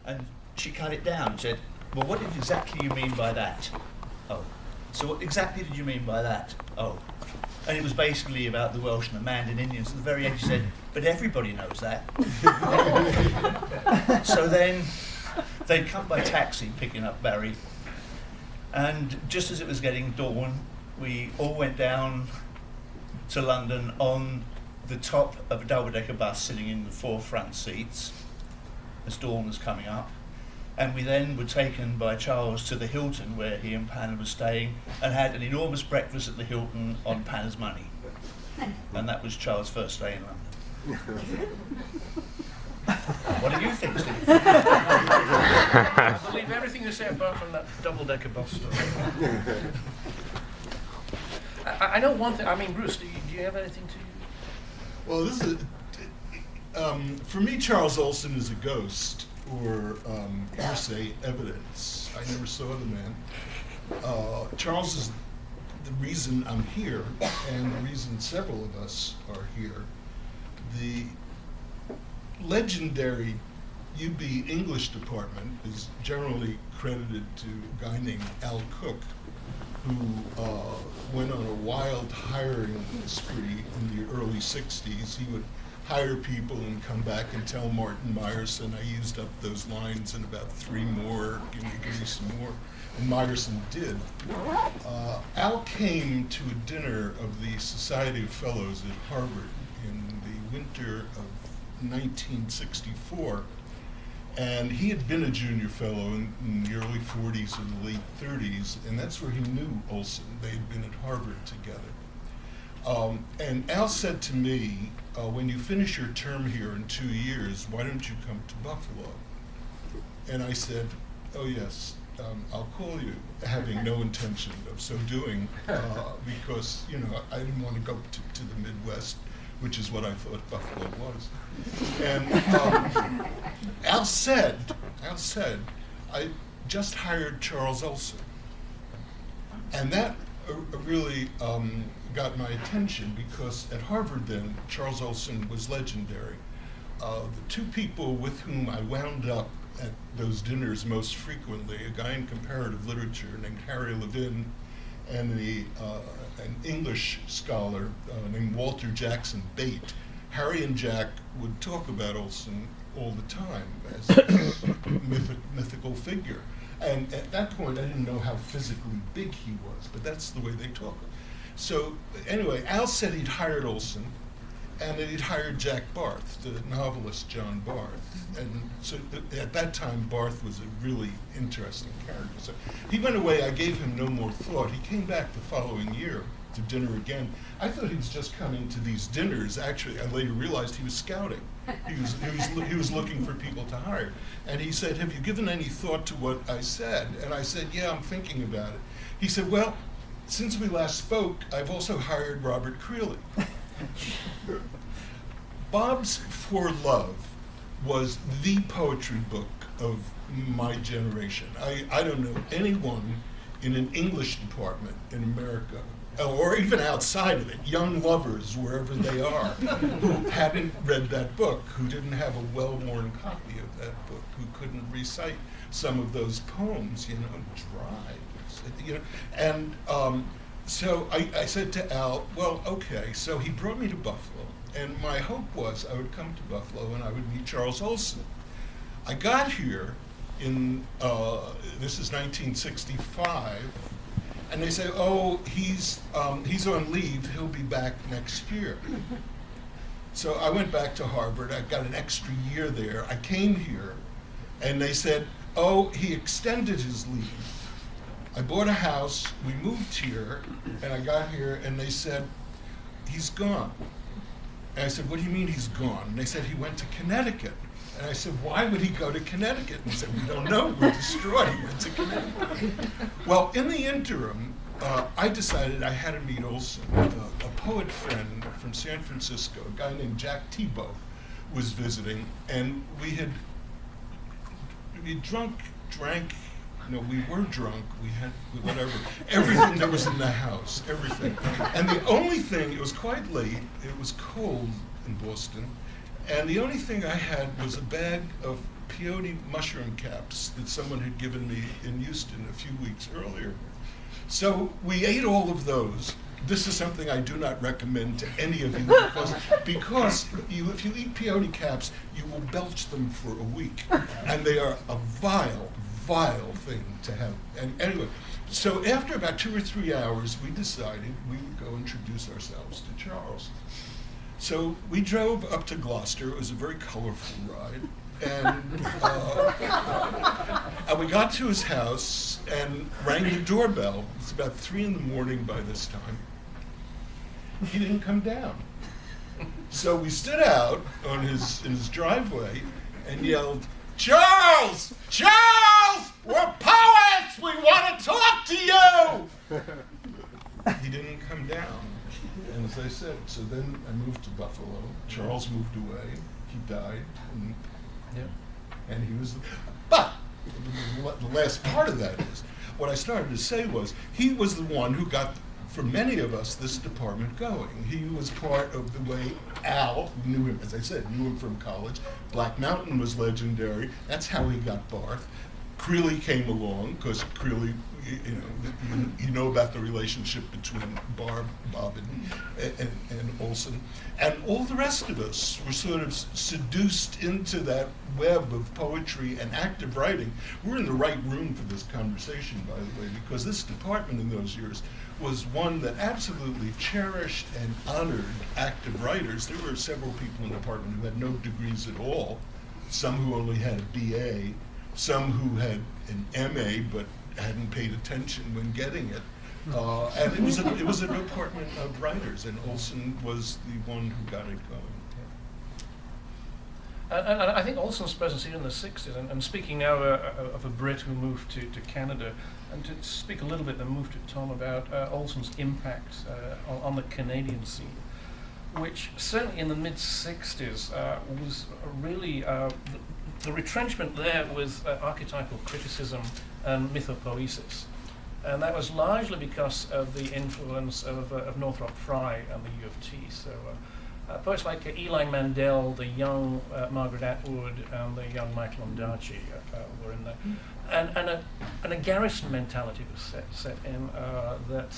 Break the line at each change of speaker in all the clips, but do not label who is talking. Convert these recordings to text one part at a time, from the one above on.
And she cut it down and said, well, what exactly you mean by that? Oh. So what exactly did you mean by that? Oh. And it was basically about the Welsh and the Mandan Indians. At the very end she said, but everybody knows that. So then they'd come by taxi picking up Barry. And just as it was getting dawn, we all went down to London on the top of a double-decker bus, sitting in the 4 front seats as dawn was coming up. And we then were taken by Charles to the Hilton, where he and Panna were staying, and had an enormous breakfast at the Hilton on Panna's money. And that was Charles' first day in London. What do you think, Steve?
I believe everything you say apart from that double-decker bus story. I know one thing. I mean, Bruce, do you have anything to?
Well, this is for me. Charles Olson is a ghost or hearsay evidence. I never saw the man. Charles is the reason I'm here, and the reason several of us are here. The legendary UB English department is generally credited to a guy named Al Cook, who went on a wild hiring spree in the early 60s. He would hire people and come back and tell Martin Meyerson, I used up those lines and about 3 more, give me some more. And Meyerson did. Al came to a dinner of the Society of Fellows at Harvard in the winter of 1964. And he had been a junior fellow in the early 40s and the late 30s, and that's where he knew Olson. They had been at Harvard together. And Al said to me, when you finish your term here in 2 years, why don't you come to Buffalo? And I said, oh yes, I'll call you, having no intention of so doing, because I didn't want to go to the Midwest, which is what I thought Buffalo was. And Al said, I just hired Charles Olson. And that really got my attention, because at Harvard then, Charles Olson was legendary. The 2 people with whom I wound up at those dinners most frequently, a guy in comparative literature named Harry Levin, and an English scholar named Walter Jackson Bate. Harry and Jack would talk about Olson all the time as a mythical figure. And at that point, I didn't know how physically big he was, but that's the way they talk. So anyway, Al said he'd hired Olson, and that he'd hired Jack Barth, the novelist John Barth. And so at that time, Barth was a really interesting character. So he went away. I gave him no more thought. He came back the following year to dinner again. I thought he was just coming to these dinners. Actually, I later realized he was scouting. He was looking for people to hire. And he said, have you given any thought to what I said? And I said, yeah, I'm thinking about it. He said, well, since we last spoke, I've also hired Robert Creeley. Bob's For Love was the poetry book of my generation. I don't know anyone in an English department in America, or even outside of it, young lovers, wherever they are, who hadn't read that book, who didn't have a well-worn copy of that book, who couldn't recite some of those poems, dry. And so I said to Al, well, okay, so he brought me to Buffalo, and my hope was I would come to Buffalo and I would meet Charles Olson. I got here in, this is 1965, and they say, oh, he's on leave, he'll be back next year. So I went back to Harvard, I got an extra year there, I came here, and they said, oh, he extended his leave. I bought a house, we moved here, and I got here, and they said, he's gone. And I said, what do you mean he's gone? And they said, he went to Connecticut. And I said, why would he go to Connecticut? And they said, we don't know, we're destroyed, he went to Connecticut. Well, in the interim, I decided I had to meet Olson. A poet friend from San Francisco, a guy named Jack Thibault, was visiting, and we drank, we were drunk, we had whatever, everything that was in the house, everything. And the only thing, it was quite late, it was cold in Boston, and the only thing I had was a bag of peyote mushroom caps that someone had given me in Houston a few weeks earlier. So we ate all of those. This is something I do not recommend to any of you because if you eat peyote caps, you will belch them for a week. And they are a vile, vile thing to have. And anyway, so after about 2 or 3 hours, we decided we would go introduce ourselves to Charles. So we drove up to Gloucester. It was a very colorful ride. And we got to his house and rang the doorbell. It's about 3 in the morning by this time. He didn't come down. So we stood out on in his driveway and yelled, "Charles! Charles! We're poets! We want to talk to you!" He didn't come down. And as I said, so then I moved to Buffalo. Charles moved away. He died. And he was, but the last part of that is, what I started to say was, he was the one who got, for many of us, this department going. He was part of the way Al knew him, as I said, knew him from college. Black Mountain was legendary. That's how he got Barth. Creeley came along, because Creeley, you know about the relationship between Bob and Olson. And all the rest of us were sort of seduced into that web of poetry and active writing. We're in the right room for this conversation, by the way, because this department in those years was one that absolutely cherished and honored active writers. There were several people in the department who had no degrees at all, some who only had a BA, some who had an MA but hadn't paid attention when getting it. And it was a department of writers, and Olson was the one who got it going.
And I think Olson's presence here in the 60s, and speaking now of a Brit who moved to Canada, and to speak a little bit, then move to Tom about Olson's impact on the Canadian scene, which certainly in the mid-60s was really, the retrenchment there was archetypal criticism and mythopoesis. And that was largely because of the influence of Northrop Frye and the U of T. So poets like Eli Mandel, the young Margaret Atwood, and the young Michael Ondaatje were in there. And a garrison mentality was set in that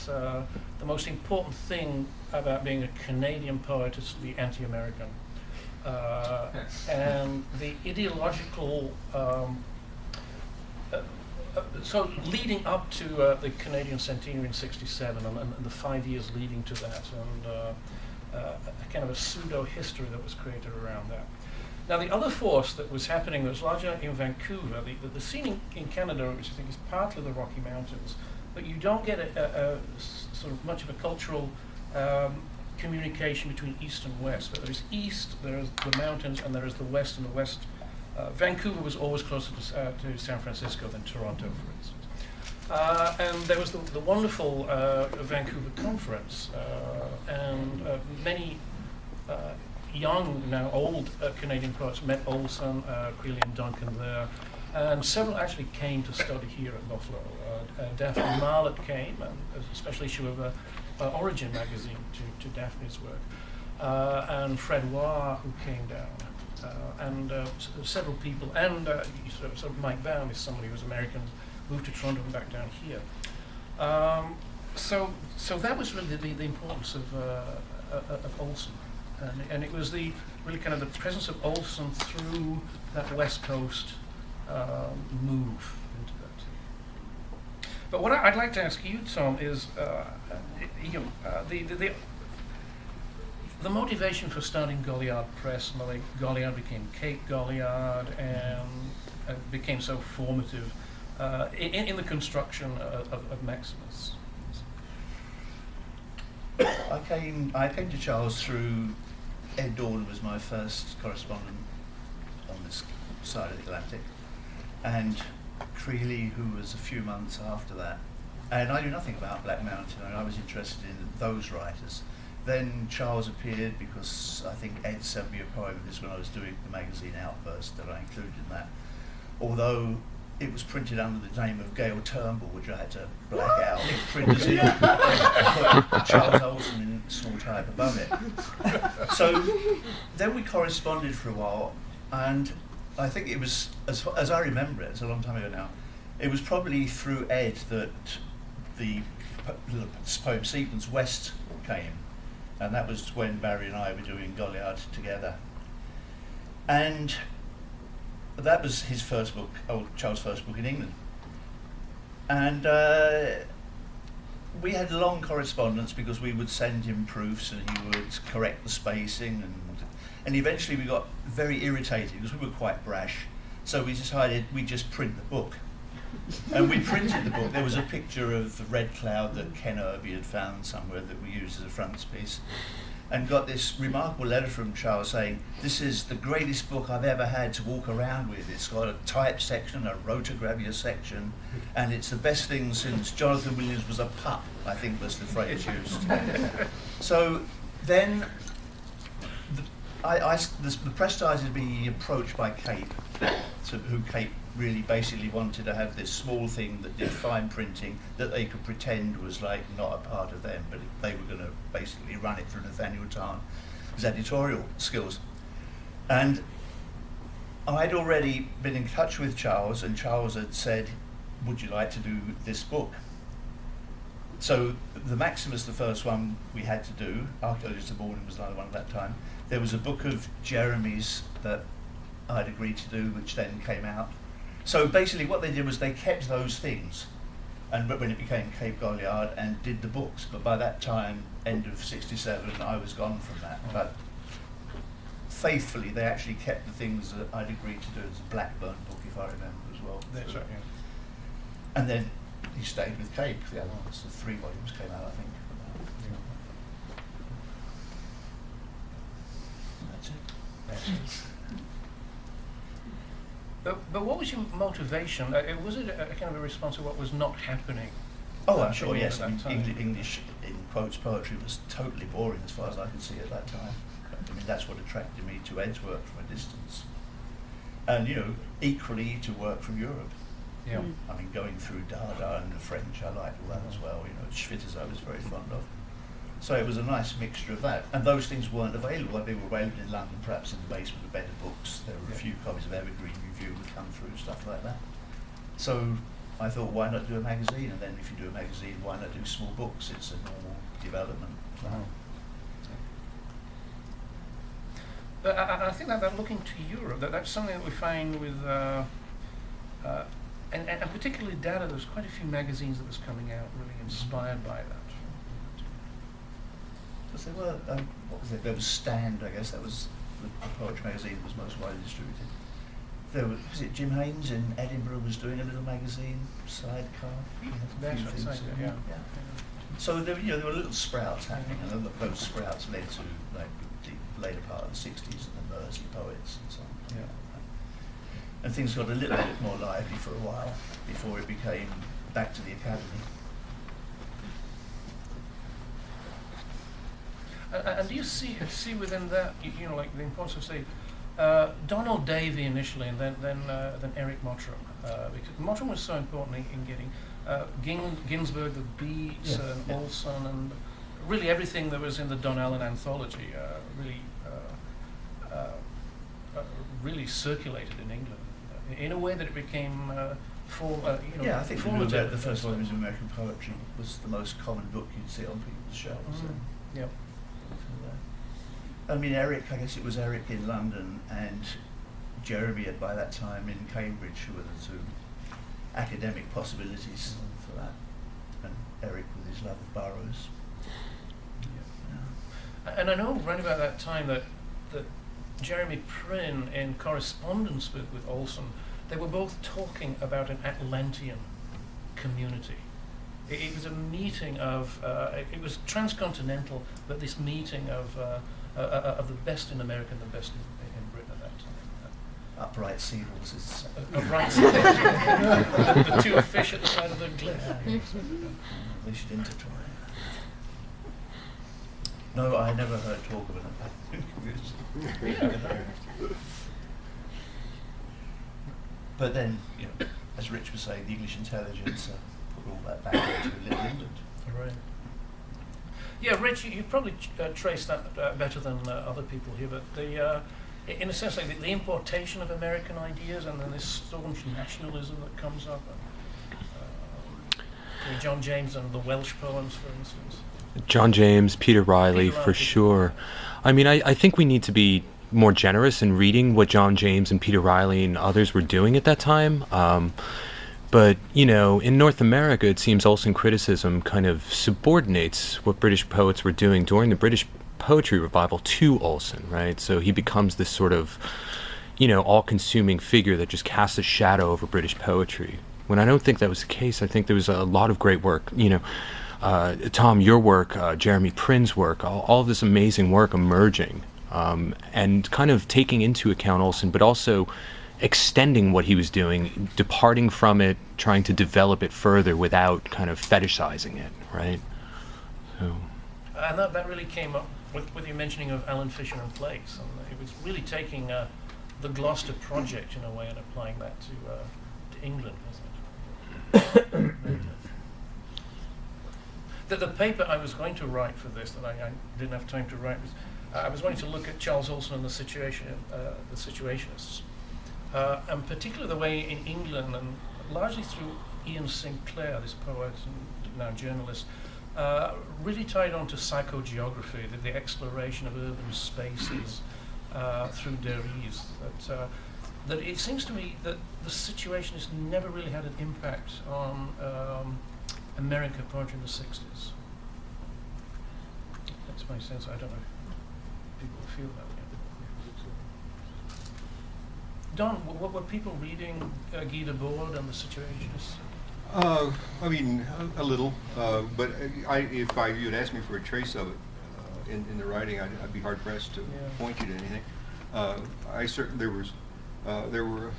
the most important thing about being a Canadian poet is to be anti-American. And the ideological so leading up to the Canadian centenary in '67 and the 5 years leading to that, and a kind of a pseudo-history that was created around that. Now the other force that was happening was largely in Vancouver. The scene in Canada, which I think is partly the Rocky Mountains, but you don't get a sort of much of a cultural communication between East and West. But there is East, there is the mountains, and there is the West, and the West. Vancouver was always closer to San Francisco than Toronto, for instance. And there was the wonderful Vancouver Conference, and many young, now old Canadian poets met Olson, Creeley and Duncan there, and several actually came to study here at Buffalo. Daphne Marlett came, and a special issue of Origin magazine to Daphne's work, and Fred Waugh, who came down. And several people, and sort of Mike Baum is somebody who was American, moved to Toronto and back down here. So that was really the importance of Olson, and it was really kind of the presence of Olson through that West Coast move into that. But what I'd like to ask you, Tom, is the motivation for starting Goliard Press, and the way Goliard became Kate Goliard and became so formative in the construction of Maximus.
I came to Charles through Ed Dorn, was my first correspondent on this side of the Atlantic, and Creeley, who was a few months after that. And I knew nothing about Black Mountain, and I was interested in those writers. Then Charles appeared because I think Ed sent me a poem of his when I was doing the magazine Outburst that I included in that. Although it was printed under the name of Gail Turnbull, which I had to black out. It printers in and put Charles Olson in small type above it. So then we corresponded for a while, and I think it was, as I remember it, it's a long time ago now, it was probably through Ed that the poem sequence West came, and that was when Barry and I were doing Goliard together. And that was his first book, Charles' first book in England. And we had long correspondence because we would send him proofs and he would correct the spacing, and eventually we got very irritated because we were quite brash. So we decided we'd just print the book. And we printed the book. There was a picture of the red cloud that Ken Irby had found somewhere that we used as a frontispiece, and got this remarkable letter from Charles saying, "This is the greatest book I've ever had to walk around with. It's got a type section, a rotogravure section, and it's the best thing since Jonathan Williams was a pup," I think was the phrase used. So then the press started being approached by Cape, who Cape really basically wanted to have this small thing that did fine printing that they could pretend was like not a part of them, but they were going to basically run it through Nathaniel Tarn's editorial skills. And I'd already been in touch with Charles, and Charles had said, "Would you like to do this book?" So the Maximus, the first one we had to do, Archaeologist of Morning was another one at that time. There was a book of Jeremy's that I'd agreed to do, which then came out. So basically what they did was they kept those things, and when it became Cape Goliard, and did the books. But by that time, end of '67, I was gone from that. But faithfully, they actually kept the things that I'd agreed to do. It's a Blackburn book, if I remember as well.
That's right, yeah.
And then he stayed with Cape. The other ones, the 3 volumes came out, I think. That's it. That's it.
But what was your motivation? Was it a kind of a response to what was not happening?
Oh, I'm sure,
at
yes.
that time?
English, in quotes, poetry was totally boring as far as I could see at that time. I mean, that's what attracted me to Ed's work from a distance. And, you know, equally to work from Europe.
Yeah.
I mean, going through Dada and the French, I liked all that as well. You know, Schwitters I was very fond of. So it was a nice mixture of that. And those things weren't available. They were available in London, perhaps in the basement of better books. There were a few copies of Evergreen Review would come through, stuff like that. So I thought, why not do a magazine? And then if you do a magazine, why not do small books? It's a normal development.
But I think that looking to Europe, that's something that we find with, and particularly Dada, there was quite a few magazines that was coming out really inspired by that.
Because there were, what was it? There was Stand, I guess. That was the poetry magazine that was most widely distributed. There was it Jim Haynes in Edinburgh was doing a little magazine, Sidecar.
That's right, Sidecar, yeah.
So there, there were little sprouts happening, and those sprouts led to like the later part of the '60s and the Mersey poets and so on.
Yeah.
And things got a little bit more lively for a while before it became back to the academy.
And do you see within that, like the importance of, say, Donald Davey initially, and then Eric Mottram, because Mottram was so important in getting Ginsberg, the Beats, and Olson, and really everything that was in the Don Allen anthology, really circulated in England in a way that it became
I think the first volume of American Poetry was the most common book you'd see on people's shelves.
Yeah.
I mean, Eric, I guess it was Eric in London and Jeremy by that time in Cambridge who were the 2 academic possibilities for that. And Eric with his love of Burroughs.
Yeah. And I know around about that time that Jeremy Prynne, in correspondence with Olson, they were both talking about an Atlantean community. It was a meeting of, it was transcontinental, but this meeting of the best in America and the best in Britain at that time.
Upright seagulls. It's
upright seagulls. the 2 fish at the side of the cliff.
They should intertwine. No, I never heard talk of it. But then, as Rich was saying, the English intelligence put all that back into Little England.
Right. Yeah, Rich, you probably trace that better than other people here, but in a sense, like the importation of American ideas and then this staunch nationalism that comes up. John James and the Welsh poems, for instance.
John James, Peter Riley, for sure. I mean, I think we need to be more generous in reading what John James and Peter Riley and others were doing at that time. But, you know, in North America, it seems Olson criticism kind of subordinates what British poets were doing during the British poetry revival to Olson, right? So he becomes this sort of, you know, all-consuming figure that just casts a shadow over British poetry. When I don't think that was the case, I think there was a lot of great work, you know, Tom, your work, Jeremy Prin's work, all of this amazing work emerging, and kind of taking into account Olson, but also extending what he was doing, departing from it, trying to develop it further without kind of fetishizing it, right? So.
And that really came up with your mentioning of Alan Fisher and Place. And it was really taking the Gloucester project in a way and applying that to England, wasn't it? The paper I was going to write for this, that I didn't have time to write, was I was going to look at Charles Olson and the Situationists. And particularly the way in England, and largely through Ian Sinclair, this poet and now journalist, really tied on to psychogeography, the exploration of urban spaces through Derrida. That it seems to me that the Situationists never really had an impact on American poetry in the 60s. That's my sense. I don't know if people feel that way. Don, what were people reading Guy Debord and the Situationists?
I mean, a little, but if you'd asked me for a trace of it in the writing, I'd be hard pressed to point you to anything. There were a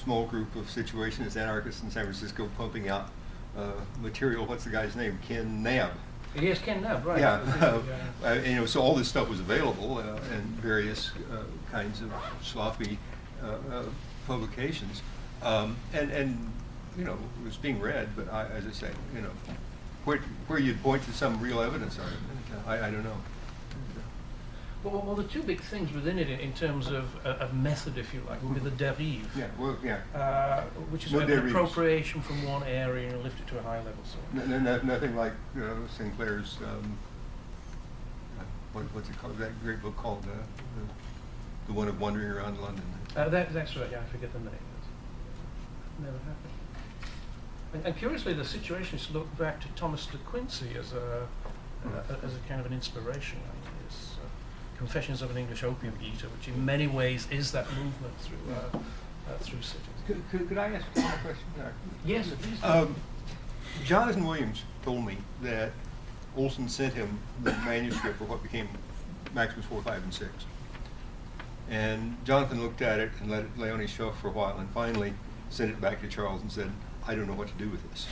small group of Situationists, anarchists in San Francisco pumping out material. What's the guy's name? Ken Nab.
Yes, Ken Nab, right.
Yeah, you know, so all this stuff was available in various kinds of sloppy publications, and you know, it was being read, but as I say, you know, where you'd point to some real evidence of it, I don't know.
Well, the two big things within it, in terms of method, if you like, would be the dérive.
Yeah, well, yeah.
Which is an appropriation from one area and lift it to a high level. So.
Nothing like, you know, Sinclair's, what's it called? That great book called The One of Wandering Around London.
That's right. Yeah, I forget the name. Never happened. And curiously, the Situationists look back to Thomas de Quincey as a kind of an inspiration. His Confessions of an English Opium Eater, which in many ways is that movement through cities.
Could I ask one more question?
Yes, please.
Jonathan Williams told me that Olson sent him the manuscript for what became Maximus 4, 5, and 6. And Jonathan looked at it and let it lay on his shelf for a while, and finally sent it back to Charles and said, "I don't know what to do with this."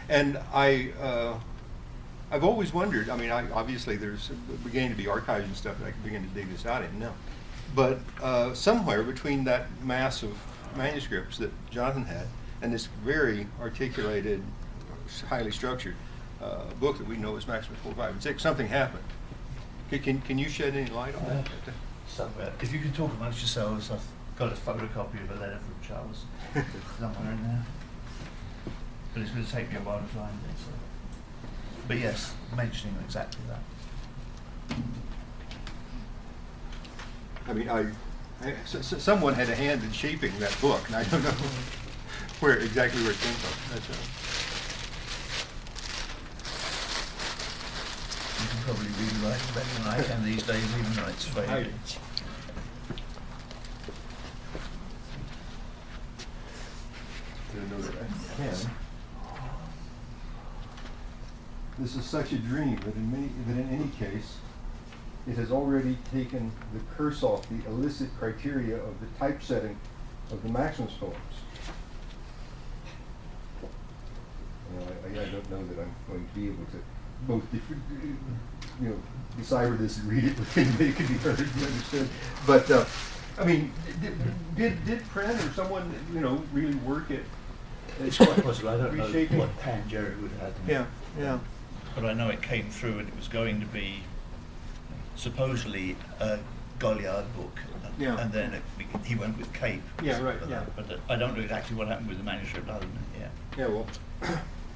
And I've always wondered. I mean, obviously there's beginning to be archives and stuff that I can begin to dig this out in now. But somewhere between that mass of manuscripts that Jonathan had and this very articulated, highly structured book that we know as Maximus 4, 5, and 6, something happened. Can you shed any light on that?
So, if you can talk amongst yourselves, I've got a photocopy of a letter from Charles somewhere in there. But it's going to take me a while to find it. So. But yes, mentioning exactly that.
I mean, someone had a hand in shaping that book, and I don't know exactly where it came from. That's
You can probably read it better than I can these days, even though it's faded.
Didn't know that I can. This is such a dream that in any case, it has already taken the curse off the illicit criteria of the typesetting of the Maximus poems. I don't know that I'm going to be able to both decipher this and read it in a way it can be heard and understood. But I mean, did Pren or someone really work at?
It's quite possible. I don't know
reshaping?
what hand Jerry would have had.
Yeah.
But I know it came through, and it was going to be supposedly a Goliard book,
Yeah.
and then he went with Cape.
Yeah, right,
for
yeah.
that. But I don't know exactly what happened with the manuscript other than, yeah.
Yeah, well,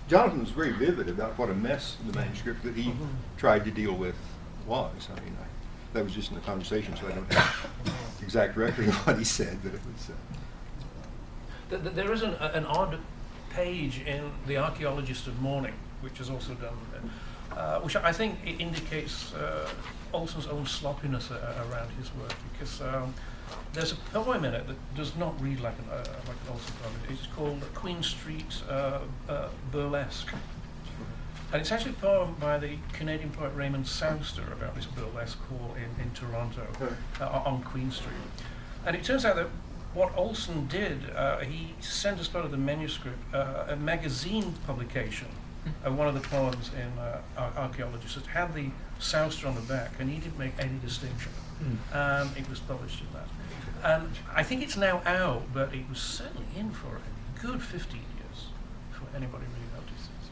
Jonathan was very vivid about what a mess the manuscript that he tried to deal with was. I mean, that was just in the conversation, so I don't have exact record of what he said, but it was...
There is an odd page in The Archaeologist of Mourning, which is also done, which I think indicates Olson's own sloppiness around his work, because there's a poem in it that does not read like an Olson poem. It's called Queen Street Burlesque. And it's actually a poem by the Canadian poet Raymond Souster about this burlesque hall in Toronto on Queen Street. And it turns out that what Olson did, he sent as part of the manuscript a magazine publication of one of the poems in Archaeologist that had the Souster on the back, and he didn't make any distinction. And it was published in that. And I think it's now out, but it was certainly in for a good 15 years before anybody really noticed it.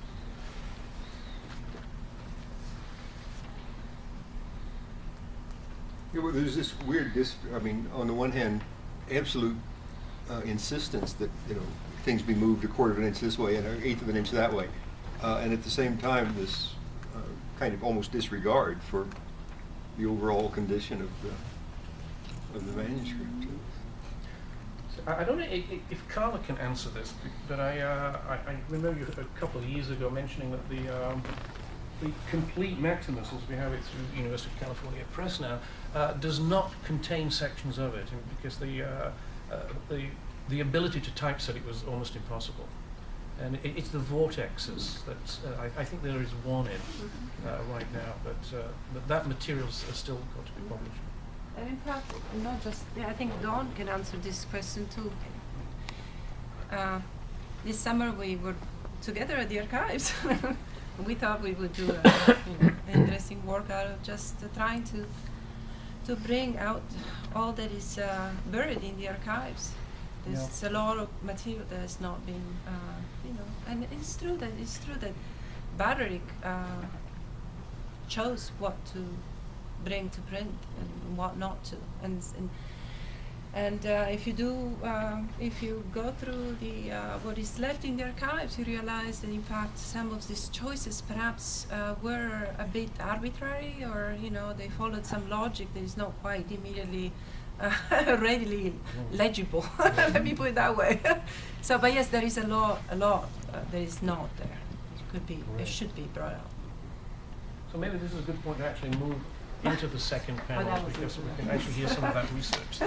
Yeah, well, there's this weird, I mean, on the one hand, absolute insistence that, you know, things be moved a quarter of an inch this way and an eighth of an inch that way. And at the same time, this kind of almost disregard for the overall condition of the manuscript.
So I don't know if Carla can answer this, but I remember you a couple of years ago mentioning that the complete Maximus, as we have it through University of California Press now, does not contain sections of it, because the ability to typeset it was almost impossible. And it's the vortexes that I think there is one in right now, but that material's still got to be published.
And in fact, not just, I think Dorn can answer this question too. This summer we were together at the archives. We thought we would do interesting work out of just trying to bring out all that is buried in the archives. There's a lot of material that has not been, and it's true that Baderick chose what to bring to print and what not to, and if you go through what is left in the archives, you realize that in fact some of these choices perhaps were a bit arbitrary, or they followed some logic that is not quite immediately readily legible. Let me put it that way. So, but yes, there is a lot that is not there. It should be brought out.
So maybe this is a good point to actually move into the second panel, because we can actually hear some of that research.